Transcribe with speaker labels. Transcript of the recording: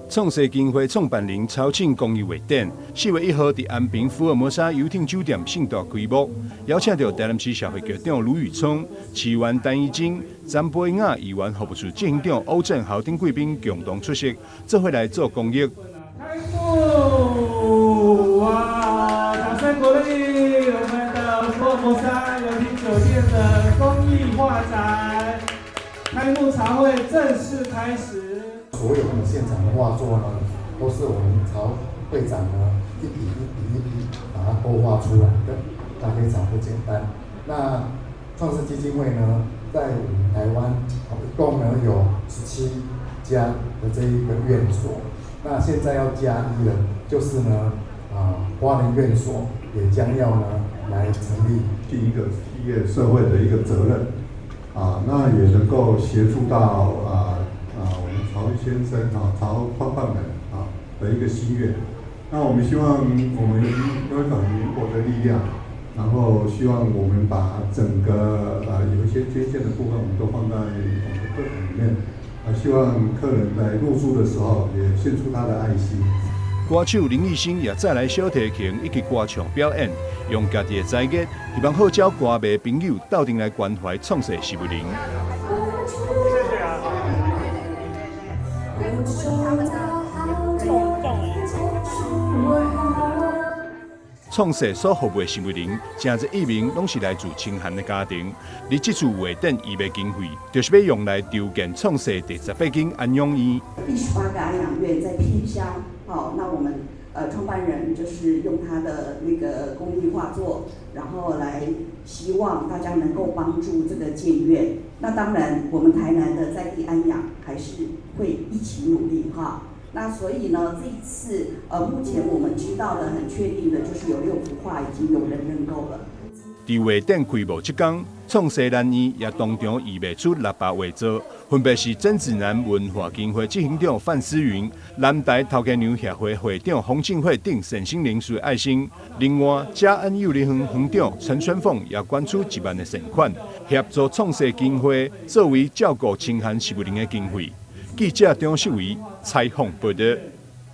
Speaker 1: 创世基金会创办人超庆公益画展，4月1号伫安平福尔摩沙游艇酒店盛大开幕，邀请到台南市社会局长卢宇聪、市员陈怡晶、詹贝雅议员服务处执行长欧正豪等贵宾共同出席，做伙来做公益。
Speaker 2: 开幕！哇，掌声鼓励我们的福尔摩沙游艇酒店的公益画展，开幕茶会正式开始。
Speaker 3: 所有的现场的画作呢，都是我们曹会长呢一笔把它勾画出来的，那非常不简单。那创世基金会呢，在我们台湾一共呢有17家的这一个院所，那现在要加1了，就是呢花莲院所也将要呢来成立，
Speaker 4: 尽一个企业社会的一个责任那也能够协助到我们曹先生曹创办人的一个心愿。那我们希望我们有一种灵活的力量，然后希望我们把整个有一些捐献的部分，我们都放在我们的课程里面希望客人在入住的时候也献出他的爱心。
Speaker 1: 歌手林奕星也再来小提琴以及歌唱表演，用家己的才艺，希望号召歌迷朋友斗阵来关怀创世徐美玲。创世所服务的徐美玲，真侪艺名拢是来自清寒的家庭。而这次画展预备经费，就是要用来筹建创世第18间安养院。
Speaker 5: 第18个安养院在偏乡，那我们创办人就是用他的那个公益画作，然后来希望大家能够帮助这个建院。那当然，我们台南的在地安养还是会一起努力哈。那所以呢，这一次目前我们知道的很确定的就是有6幅画已经有人认购了。
Speaker 1: 伫画展开幕这天，创世男儿也当场预备出6把画作，分别是曾子南文化基金会执行长范思云、南台头家娘协会会长洪庆惠等善心人士的爱心。另外，嘉安幼儿园园长陈春凤也捐出1万的善款，协助创世基金会作为照顾清寒徐美玲的经费。记者张秀仪采访报道。